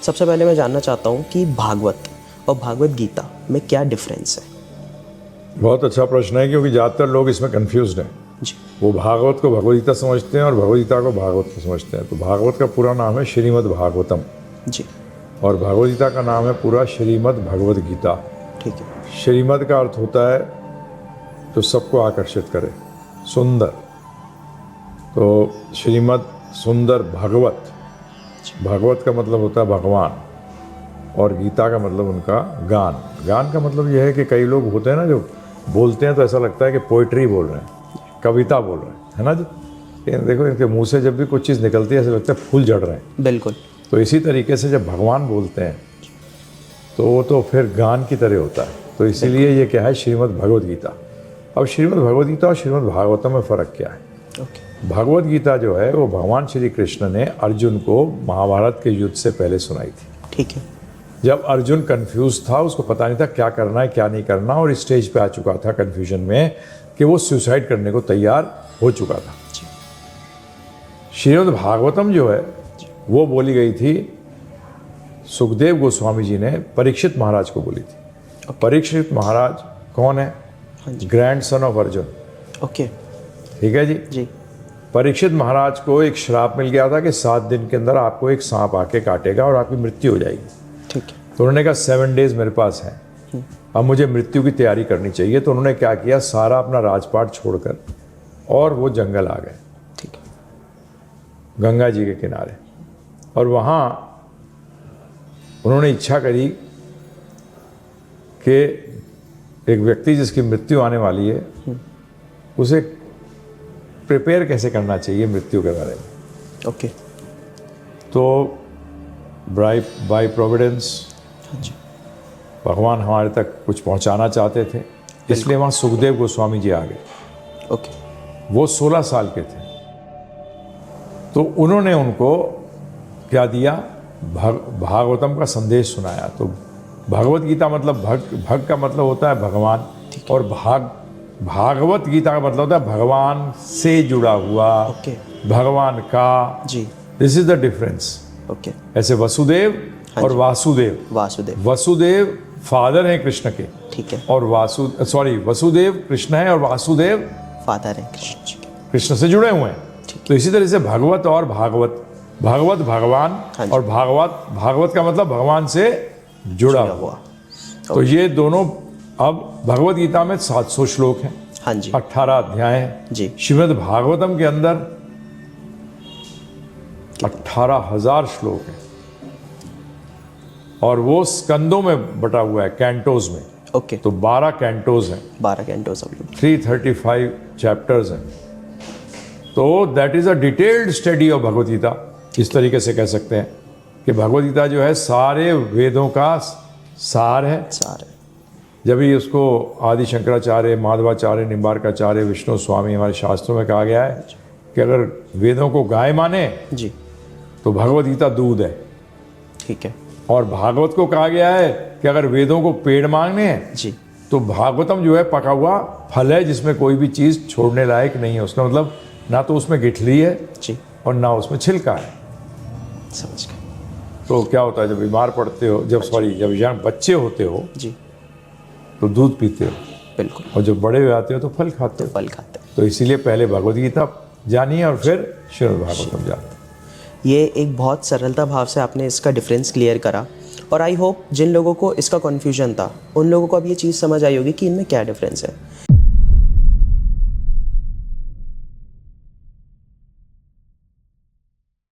सबसे पहले मैं जानना चाहता हूँ कि भागवत और भागवत गीता में क्या डिफरेंस है। बहुत अच्छा प्रश्न है, क्योंकि ज़्यादातर लोग इसमें कंफ्यूज्ड हैं। जी। वो भागवत को भगवद गीता समझते हैं और भगवद गीता को भागवत को समझते हैं। तो भागवत का पूरा नाम है श्रीमद् भागवतम, जी। और भगवद गीता का नाम है पूरा श्रीमद् भगवद गीता। ठीक है। श्रीमद् का अर्थ होता है जो सबको आकर्षित करे, सुंदर। तो श्रीमद् सुंदर भगवत, भगवत का मतलब होता है भगवान, और गीता का मतलब उनका गान। गान का मतलब यह है कि कई लोग होते हैं ना जो बोलते हैं तो ऐसा लगता है कि पोइट्री बोल रहे हैं, कविता बोल रहे हैं, है ना जी। देखो इनके मुंह से जब भी कुछ चीज़ निकलती है ऐसा लगता है फूल झड़ रहे हैं। बिल्कुल। तो इसी तरीके से जब भगवान बोलते हैं तो वो तो फिर गान की तरह होता है। तो इसीलिए ये क्या है, श्रीमद् भगवद गीता। अब श्रीमद् भगवद गीता और श्रीमद् भागवतम में फ़र्क क्या है? ओके। भगवद गीता जो है वो भगवान श्री कृष्ण ने अर्जुन को महाभारत के युद्ध से पहले सुनाई थी। ठीक है। जब अर्जुन कंफ्यूज था, उसको पता नहीं था क्या करना है क्या नहीं करना, और स्टेज पे आ चुका था कन्फ्यूजन में कि वो सुसाइड करने को तैयार हो चुका था। श्रीमद् भागवतम जो है वो बोली गई थी, सुखदेव गोस्वामी जी ने परीक्षित महाराज को बोली थी। परीक्षित महाराज कौन है? Grand son of Arjun. Okay. ठीक है जी। जी। परीक्षित महाराज को एक श्राप मिल गया था कि 7 दिन के अंदर आपको एक सांप आके काटेगा और आपकी मृत्यु हो जाएगी। ठीक है। तो उन्होंने कहा 7 डेज मेरे पास है, अब मुझे मृत्यु की तैयारी करनी चाहिए। तो उन्होंने क्या किया, सारा अपना राजपाट छोड़कर और वो जंगल आ गए, ठीक है, गंगा जी के किनारे। और वहाँ उन्होंने इच्छा करी कि एक व्यक्ति जिसकी मृत्यु आने वाली है उसे प्रिपेयर कैसे करना चाहिए मृत्यु के बारे में। ओके। तो बाय प्रोविडेंस जी। भगवान हमारे तक कुछ पहुंचाना चाहते थे, इसलिए वहाँ सुखदेव गोस्वामी जी आ गए। ओके। वो 16 साल के थे। तो उन्होंने उनको क्या दिया, भागवतम का संदेश सुनाया। तो भगवत गीता मतलब भग का मतलब होता है भगवान, और भागवत गीता का मतलब होता है भगवान से जुड़ा हुआ, ओके, भगवान का। जी। This is the difference. Okay. ऐसे वसुदेव और वासुदेव, वसुदेव फादर हैं कृष्ण के, ठीक है, और वसुदेव कृष्ण है और वासुदेव फादर है कृष्ण जी के, कृष्ण से जुड़े हुए हैं। तो इसी तरह से भगवत और भागवत भगवान, और भागवत का मतलब भगवान से जुड़ा हुआ। तो ये दोनों, अब भगवत गीता में 700 श्लोक हैं। हाँ जी। 18 अध्याय हैं जी। श्रीमद् भागवतम के अंदर 18,000 श्लोक हैं, और वो स्कंदों में बटा हुआ है, कैंटोज में। ओके। तो 12 कैंटोज हैं, 12 कैंटोज सब 335 चैप्टर्स हैं। तो that is a detailed study of Bhagavad Gita. इस तरीके से कह सकते हैं कि भगवद गीता जो है सारे वेदों का सार है। जब ही उसको आदि शंकराचार्य, माधवाचार्य, निम्बार्काचार्य, विष्णु स्वामी, हमारे शास्त्रों में कहा गया है कि अगर वेदों को गाय माने जी तो भगवद गीता दूध है। ठीक है। और भागवत को कहा गया है कि अगर वेदों को पेड़ मांगने हैं जी तो भागवतम जो है पका हुआ फल है, जिसमें कोई भी चीज़ छोड़ने लायक नहीं है। उसका मतलब ना तो उसमें गिठली है जी और ना उसमें छिलका है। समझ गए। तो क्या होता है, जब बीमार पड़ते हो, जब यंग बच्चे होते हो जी तो दूध पीते हो, बिल्कुल, और जब बड़े हुए आते हो तो फल खाते हो। तो इसीलिए पहले भगवद गीता जानिए और फिर श्रीमद् भागवतम जानिए। ये एक बहुत सरलता भाव से आपने इसका डिफरेंस क्लियर करा, और आई होप जिन लोगों को इसका कन्फ्यूजन था उन लोगों को अब ये चीज़ समझ आई होगी कि इनमें क्या डिफरेंस है।